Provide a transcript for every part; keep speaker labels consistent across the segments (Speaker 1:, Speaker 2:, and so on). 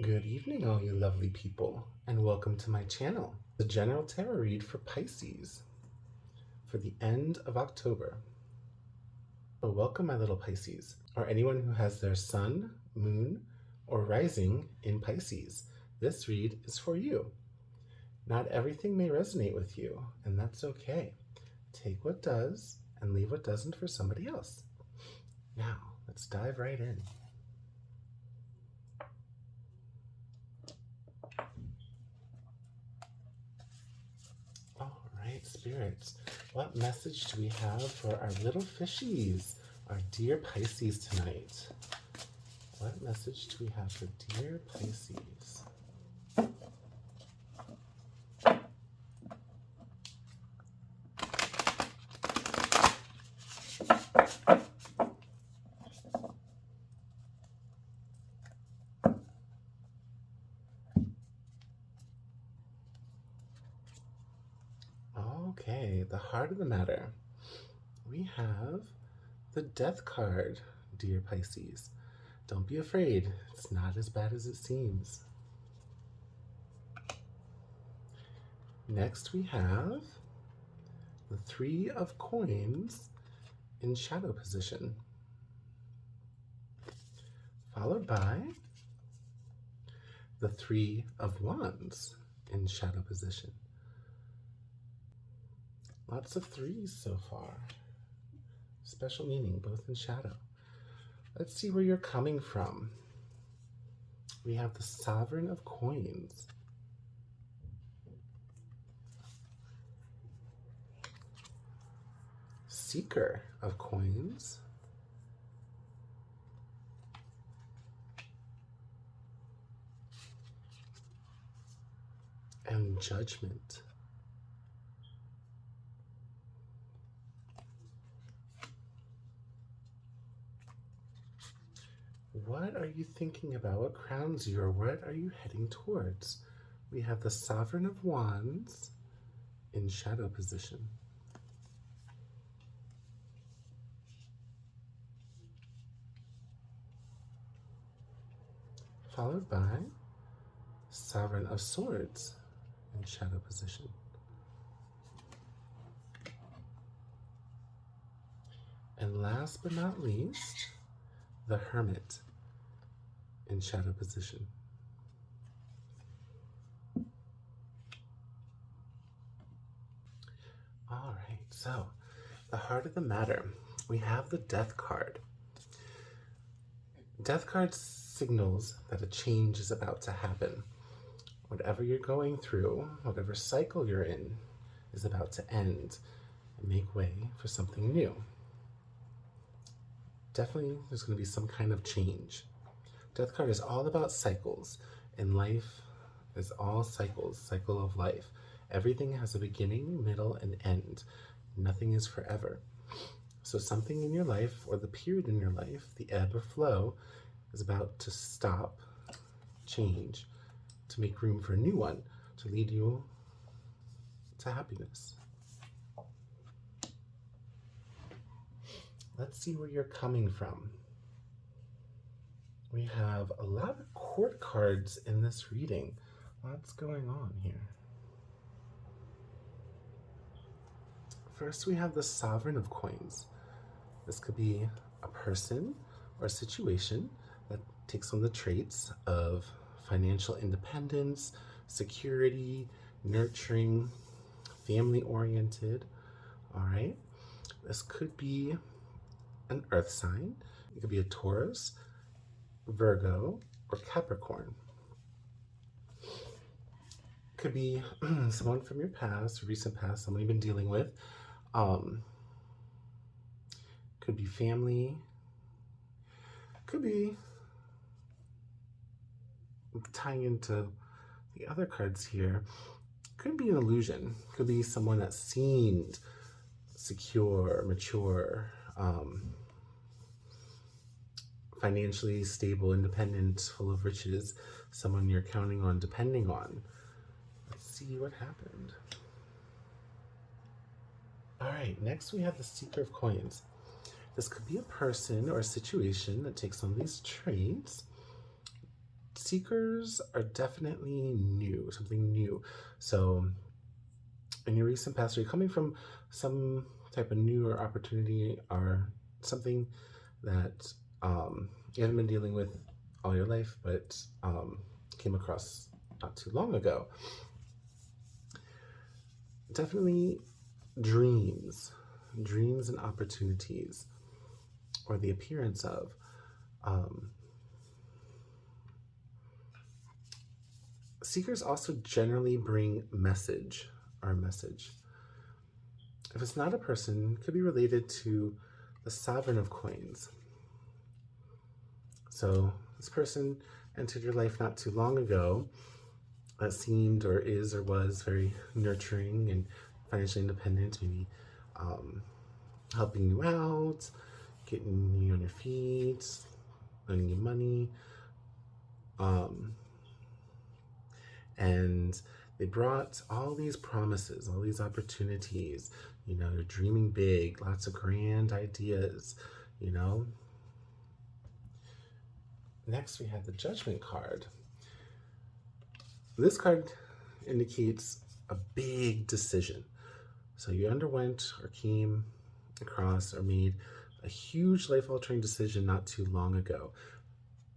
Speaker 1: Good evening, all you lovely people, and welcome to my channel, the General Tarot Read for Pisces for the end of October. So welcome, my little Pisces, or anyone who has their sun, moon, or rising in Pisces. This read is for you. Not everything may resonate with you, and that's okay. Take what does and leave what doesn't for somebody else. Now, let's dive right in. Spirits, what message do we have for our little fishies, our dear Pisces tonight? What message do we have for dear Pisces? Okay, the heart of the matter. We have the Death card, dear Pisces. Don't be afraid. It's not as bad as it seems. Next, we have the Three of Coins in shadow position, followed by the Three of Wands in shadow position. Lots of threes so far. Special meaning, both in shadow. Let's see where you're coming from. We have the Sovereign of Coins. Seeker of Coins. And Judgment. What are you thinking about? What crowns you, or what are you heading towards? We have the Sovereign of Wands in shadow position. Followed by Sovereign of Swords in shadow position. And last but not least, the Hermit in shadow position. All right, so the heart of the matter. We have the Death card. Death card signals that a change is about to happen. Whatever you're going through, whatever cycle you're in, is about to end and make way for something new. Definitely, there's going to be some kind of change. Death card is all about cycles, and life is all cycles, cycle of life. Everything has a beginning, middle, and end. Nothing is forever. So something in your life, or the period in your life, the ebb or flow, is about to stop, change, to make room for a new one, to lead you to happiness. Let's see where you're coming from. We have a lot of court cards in this reading. What's going on here? First, we have the Sovereign of Coins. This could be a person or a situation that takes on the traits of financial independence, security, nurturing, family-oriented. All right. This could be an earth sign. It could be a Taurus, Virgo, or Capricorn. Could be someone from your past, recent past, someone you've been dealing with. Could be family. Could be tying into the other cards here. Could be an illusion. Could be someone that seemed secure, mature, financially stable, independent, full of riches, someone you're counting on, depending on. Let's see what happened. All right, next we have the Seeker of Coins. This could be a person or a situation that takes on these traits Seekers are definitely new, something new. So in your recent past, are you coming from some type of new or opportunity or something that you haven't been dealing with all your life, but came across not too long ago? Definitely dreams, dreams and opportunities, or the appearance of. Um, Seekers also generally bring message or a message. If it's not a person, it could be related to the Sovereign of Coins. So this person entered your life not too long ago that seemed or is or was very nurturing and financially independent, maybe helping you out, getting you on your feet, lending you money. And they brought all these promises, all these opportunities. You know, you're dreaming big, lots of grand ideas, you know. Next, we have the Judgment card. This card indicates a big decision. So you underwent or came across or made a huge life-altering decision not too long ago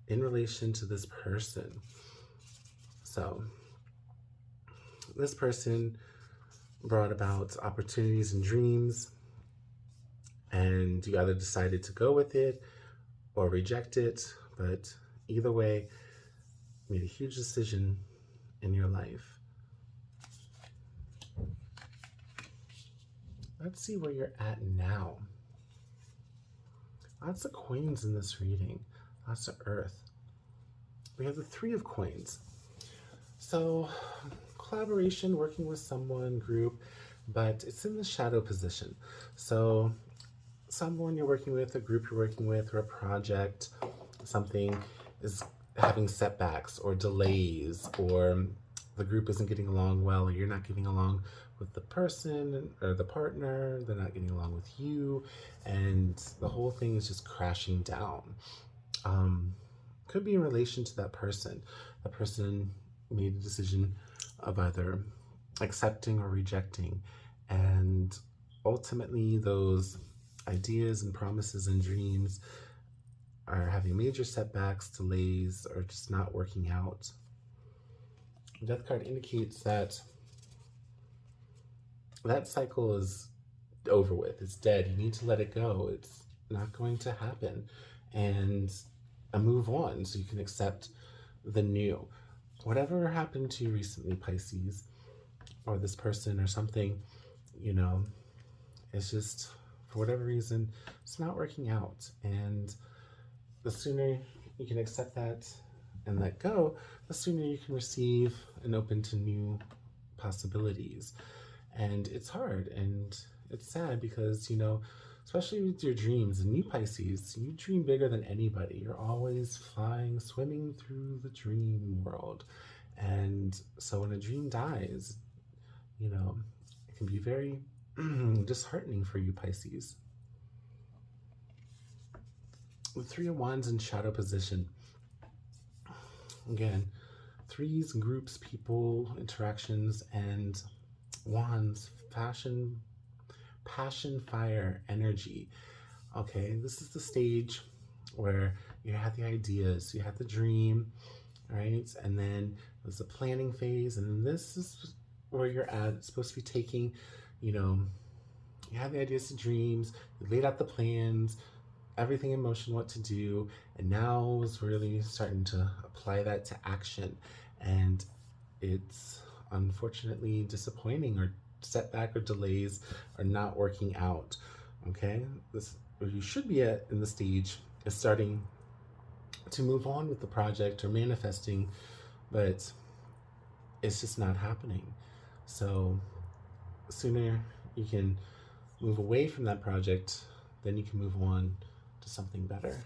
Speaker 1: in relation to this person. So this person brought about opportunities and dreams, and you either decided to go with it or reject it, but either way, made a huge decision in your life. Let's see where you're at now. Lots of coins in this reading, lots of earth. We have the Three of Coins. So collaboration, working with someone, group, but it's in the shadow position. So someone you're working with, a group you're working with, or a project, something is having setbacks or delays, or the group isn't getting along well, or you're not getting along with the person or the partner, they're not getting along with you, and the whole thing is just crashing down. Could be in relation to that person. That person made a decision of either accepting or rejecting, and ultimately those ideas and promises and dreams are having major setbacks, delays, or just not working out. The Death card indicates that that cycle is over with. It's dead. You need to let it go. It's not going to happen, and move on so you can accept the new. Whatever happened to you recently, Pisces, or this person or something, you know, it's just, for whatever reason, it's not working out. And the sooner you can accept that and let go, the sooner you can receive and open to new possibilities. And it's hard and it's sad because, you know, especially with your dreams, and you Pisces, you dream bigger than anybody. You're always flying, swimming through the dream world. And so when a dream dies, you know, it can be very disheartening for you, Pisces. The Three of Wands in shadow position. Again, threes, groups, people, interactions, and wands, passion, fire, energy. Okay, this is the stage where you had the ideas, you had the dream, right? And then there's the planning phase, and then this is where you're at. It's supposed to be taking, you know, you had the ideas and dreams, you laid out the plans, everything in motion, what to do, and now is really starting to apply that to action. And it's unfortunately disappointing, or setback or delays are not working out. Okay, this where you should be at in the stage is starting to move on with the project or manifesting, but it's just not happening. So sooner you can move away from that project, then you can move on to something better.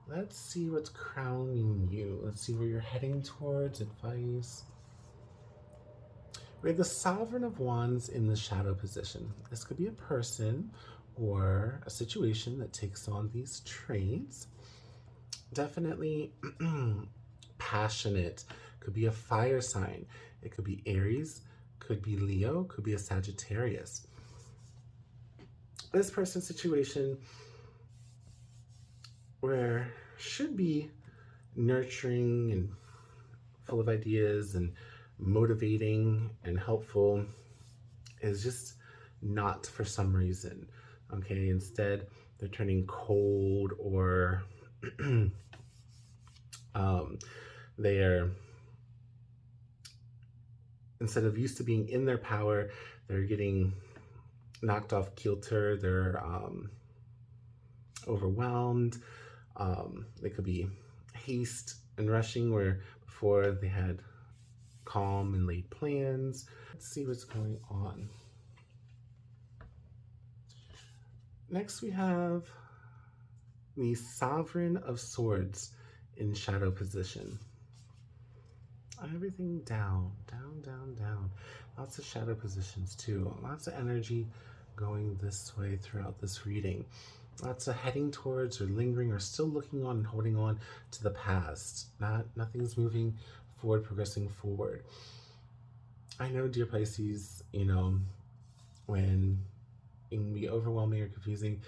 Speaker 1: Let's see what's crowning you. Let's see where you're heading towards. Advice. We have the Sovereign of Wands in the shadow position. This could be a person or a situation that takes on these traits. Definitely passionate. Could be a fire sign. It could be Aries, could be Leo, could be a Sagittarius. This person's situation where should be nurturing and full of ideas and motivating and helpful is just not for some reason. Okay, instead they're turning cold or they're, instead of used to being in their power, they're getting knocked off kilter. They're overwhelmed. They could be haste and rushing where before they had calm and laid plans. Let's see what's going on. Next we have the Sovereign of Swords in shadow position. Everything down, down, down, down. Lots of shadow positions too. Lots of energy going this way throughout this reading. Lots of heading towards or lingering or still looking on and holding on to the past. Nothing's moving forward, progressing forward. I know, dear Pisces, you know, when it can be overwhelming or confusing,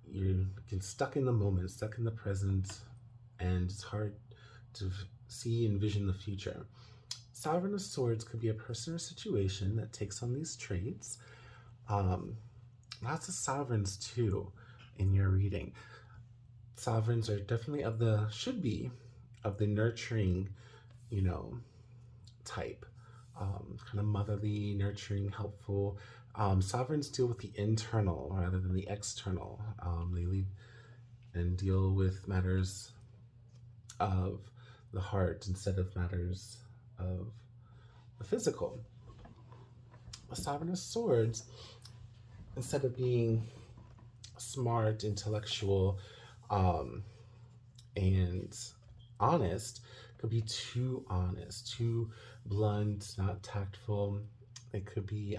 Speaker 1: you get stuck in the moment, stuck in the present, and it's hard to see and envision the future. Sovereign of Swords could be a person or situation that takes on these traits. Lots of sovereigns too in your reading. Sovereigns are definitely of the, should be, of the nurturing, you know, type. Kind of motherly, nurturing, helpful. Sovereigns deal with the internal rather than the external. They lead and deal with matters of the heart instead of matters of the physical. A Sovereign of Swords, instead of being smart, intellectual, and honest, could be too honest, too blunt, not tactful. It could be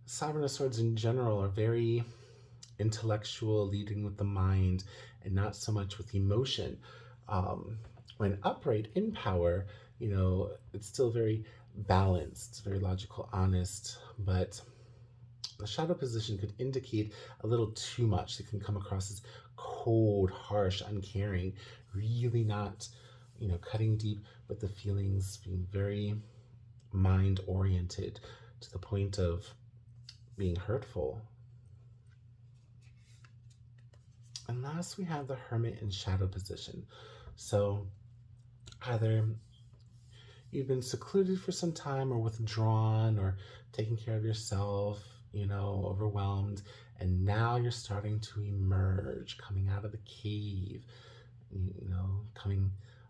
Speaker 1: Sovereign of Swords in general are very intellectual, leading with the mind, and not so much with emotion. When upright in power, you know, it's still very balanced, very logical, honest, but the shadow position could indicate a little too much. It can come across as cold, harsh, uncaring, really not, you know, cutting deep, but the feelings being very mind-oriented to the point of being hurtful. And last, we have the Hermit in shadow position. So either you've been secluded for some time or withdrawn or taking care of yourself, you know, overwhelmed, and now you're starting to emerge, coming out of the cave, you know,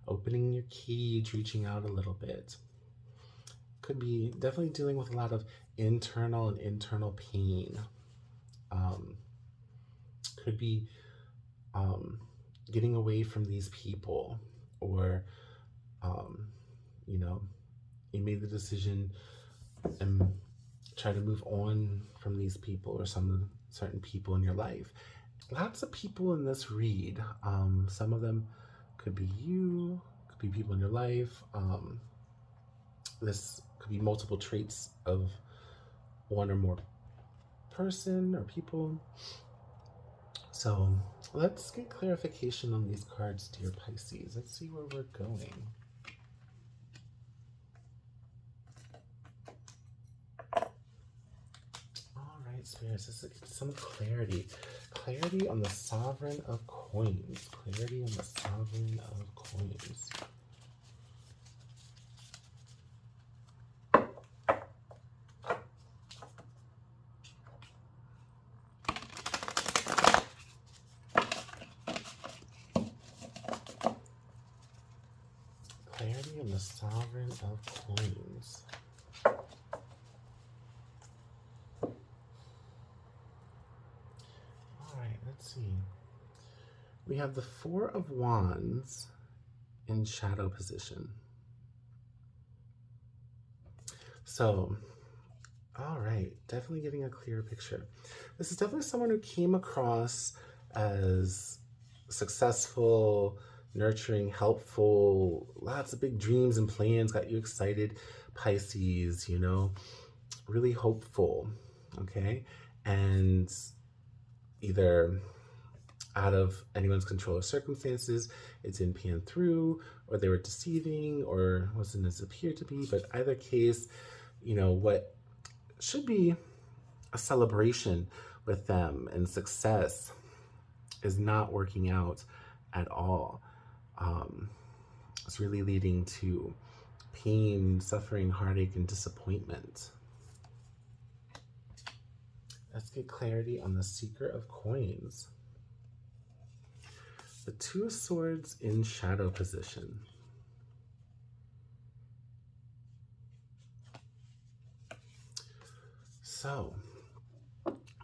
Speaker 1: opening your cage, reaching out a little bit. Could be definitely dealing with a lot of internal pain. Could be getting away from these people, or you know, you made the decision and try to move on from these people or some certain people in your life. Lots of people in this read. Some of them could be you, could be people in your life. This could be multiple traits of one or more person or people. So let's get clarification on these cards, dear Pisces. Let's see where we're going. All right, spirits, let's get some clarity. Clarity on the Sovereign of Coins. Clarity on the Sovereign of Coins. Clarity on the Sovereign of Coins. Alright, let's see. We have the Four of Wands in shadow position. So, alright, definitely getting a clear picture. This is definitely someone who came across as successful, nurturing, helpful, lots of big dreams and plans got you excited, Pisces, you know, really hopeful, okay? And either out of anyone's control or circumstances, it didn't pan through, or they were deceiving, or wasn't as it appeared to be. But either case, you know, what should be a celebration with them and success is not working out at all. It's really leading to pain, suffering, heartache, and disappointment. Let's get clarity on the Seeker of Coins. The Two of Swords in shadow position. So,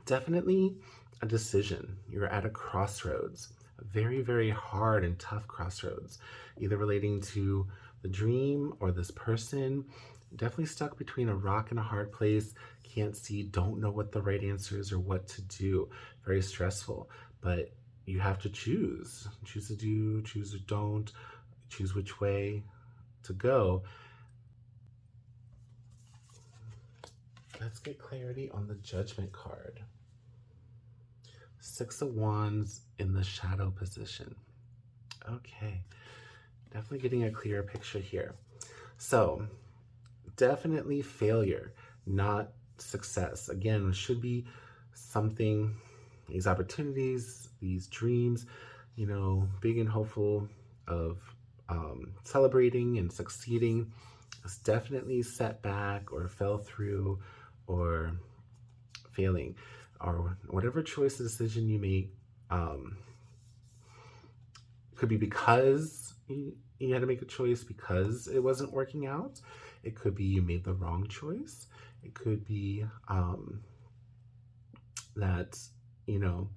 Speaker 1: definitely a decision. You're at a crossroads, a very, very hard and tough crossroads, either relating to the dream or this person. Definitely stuck between a rock and a hard place, can't see, don't know what the right answer is or what to do. Very stressful, but you have to choose. Choose to do, choose or don't, choose which way to go. Let's get clarity on the Judgment card. Six of Wands in the shadow position. Okay, definitely getting a clearer picture here. So, definitely failure, not success. Again, it should be something, these opportunities, these dreams, you know, big and hopeful of celebrating and succeeding. It's definitely set back or fell through or failing, or whatever choice or decision you make could be because you had to make a choice because it wasn't working out. It could be you made the wrong choice. It could be that, you know,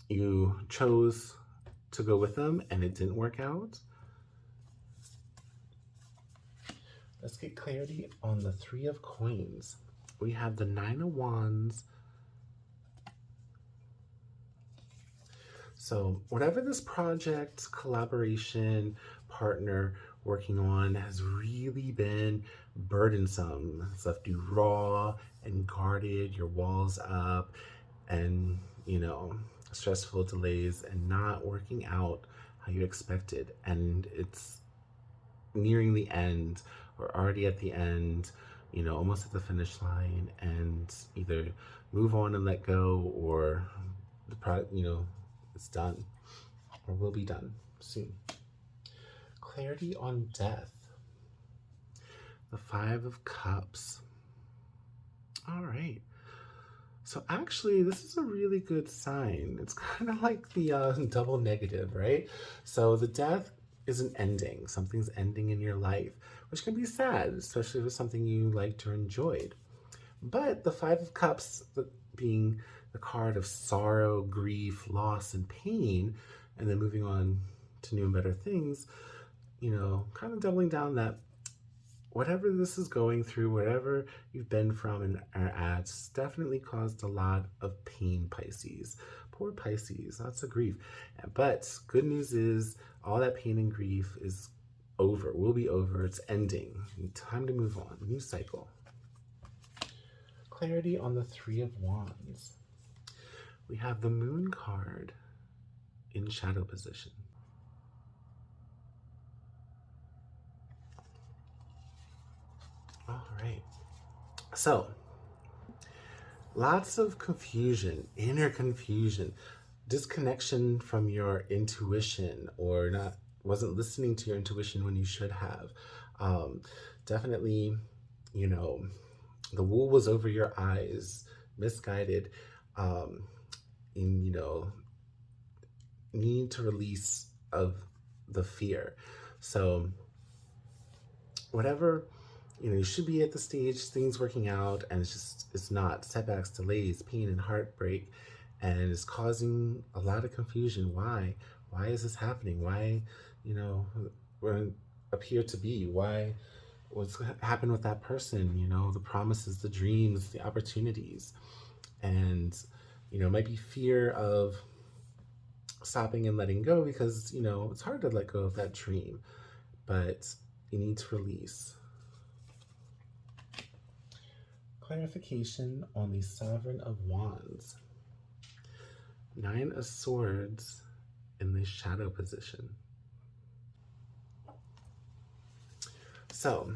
Speaker 1: you chose to go with them and it didn't work out. Let's get clarity on the Three of Coins. We have the Nine of Wands. So whatever this project, collaboration, partner working on has really been burdensome. It's left you raw and guarded, your walls up, and, you know, stressful delays and not working out how you expected. And it's nearing the end or already at the end, you know, almost at the finish line, and either move on and let go, or the product, you know, it's done or will be done soon. Clarity on death. The Five of Cups. All right. So actually, this is a really good sign. It's kind of like the double negative, right? So the death is an ending. Something's ending in your life, which can be sad, especially if it's something you liked or enjoyed. But the Five of Cups being the card of sorrow, grief, loss, and pain, and then moving on to new and better things, you know, kind of doubling down that whatever this is going through, wherever you've been from and are at, definitely caused a lot of pain, Pisces. Poor Pisces, lots of grief. But good news is all that pain and grief is over, will be over, it's ending. Time to move on, new cycle. Clarity on the Three of Wands. We have the Moon card in shadow position. All right. So, lots of confusion, inner confusion, disconnection from your intuition, or wasn't listening to your intuition when you should have. Definitely, you know, the wool was over your eyes, misguided, in, you know, need to release of the fear. So whatever, you know, you should be at the stage, things working out, and it's not. Setbacks, delays, pain, and heartbreak, and it's causing a lot of confusion. Why is this happening? Why, you know, where appear to be? Why, what's happened with that person? You know, the promises, the dreams, the opportunities. And, you know, might be fear of stopping and letting go because, you know, it's hard to let go of that dream, but you need to release. Clarification on the Sovereign of Wands. 9 of Swords in the shadow position. So,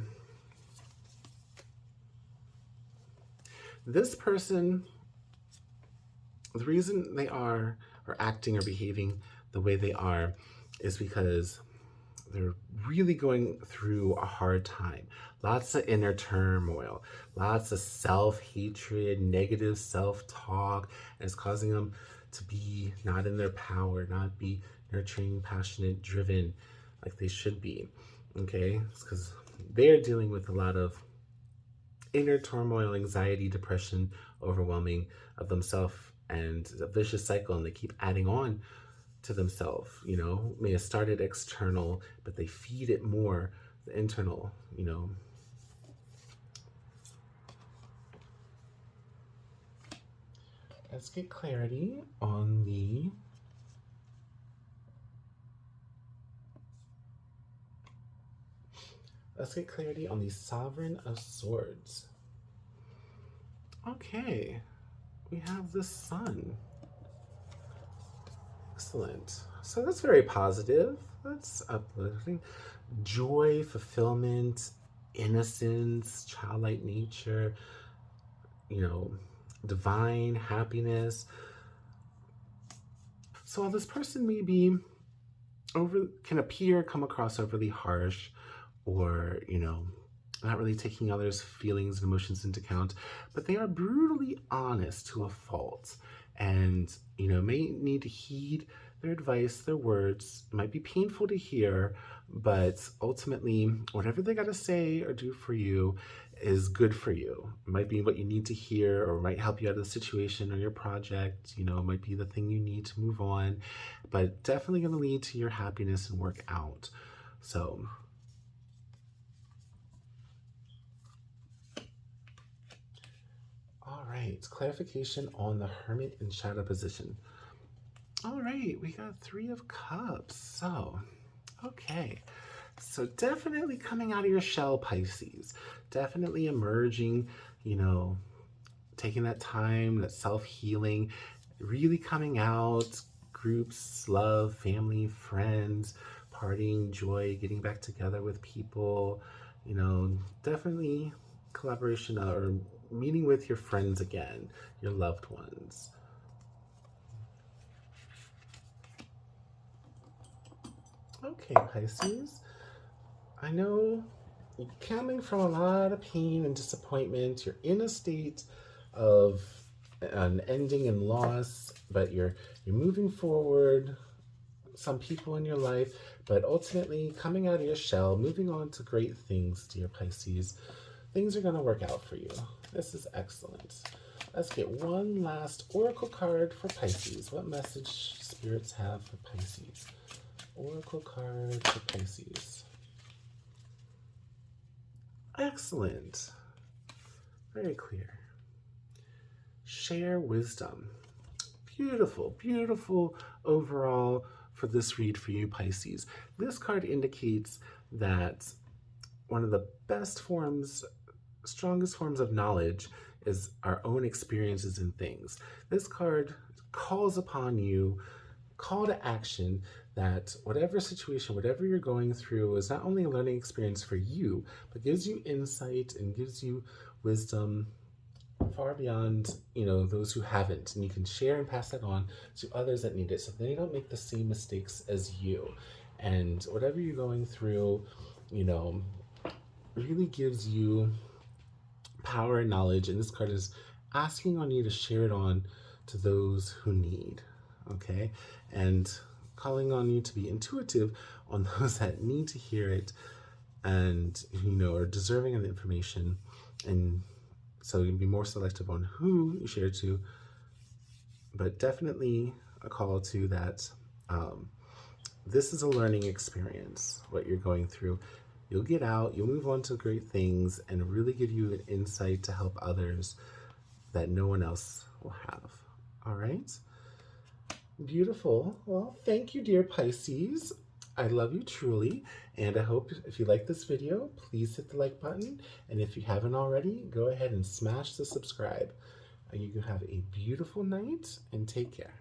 Speaker 1: this person, the reason they are or acting or behaving the way they are is because they're really going through a hard time. Lots of inner turmoil, lots of self-hatred, negative self-talk, and it's causing them to be not in their power, not be nurturing, passionate, driven like they should be. Okay? It's because they're dealing with a lot of inner turmoil, anxiety, depression, overwhelming of themselves, and it's a vicious cycle, and they keep adding on to themselves. You know, may have started external, but they feed it more the internal, you know. Let's get clarity on the Sovereign of Swords. Okay, we have the Sun. Excellent. So that's very positive. That's uplifting. Joy, fulfillment, innocence, childlike nature, you know, divine happiness. So while this person may be come across overly harsh, or, you know, not really taking others' feelings and emotions into account, but they are brutally honest to a fault, and, you know, may need to heed their advice, their words. It might be painful to hear, but ultimately, whatever they got to say or do for you is good for you. It might be what you need to hear, or might help you out of the situation or your project. You know, it might be the thing you need to move on, but definitely going to lead to your happiness and work out. So, all right, clarification on the Hermit in shadow position. All right, we got 3 of Cups. So, okay. So definitely coming out of your shell, Pisces. Definitely emerging, you know, taking that time, that self-healing, really coming out, groups, love, family, friends, partying, joy, getting back together with people, you know, definitely collaboration or meeting with your friends again, your loved ones. Okay, Pisces. I know you're coming from a lot of pain and disappointment. You're in a state of an ending and loss, but you're moving forward. Some people in your life, but ultimately coming out of your shell, moving on to great things, dear Pisces. Things are going to work out for you. This is excellent. Let's get one last oracle card for Pisces. What message spirits have for Pisces? Oracle card for Pisces. Excellent. Very clear. Share wisdom. Beautiful, beautiful overall for this read for you, Pisces. This card indicates that one of the best forms, strongest forms of knowledge is our own experiences and things. This card calls upon you, call to action, that whatever situation, whatever you're going through is not only a learning experience for you, but gives you insight and gives you wisdom far beyond, you know, those who haven't. And you can share and pass that on to others that need it so they don't make the same mistakes as you. And whatever you're going through, you know, really gives you power and knowledge. And this card is asking on you to share it on to those who need. Okay? And calling on you to be intuitive on those that need to hear it and, you know, are deserving of the information. And so you can be more selective on who you share to, but definitely a call to that. This is a learning experience, what you're going through. You'll get out, you'll move on to great things, and really give you an insight to help others that no one else will have. All right? Beautiful. Well, thank you, dear Pisces. I love you truly, and I hope if you like this video, please hit the like button, and if you haven't already, go ahead and smash the subscribe. You can have a beautiful night, and take care.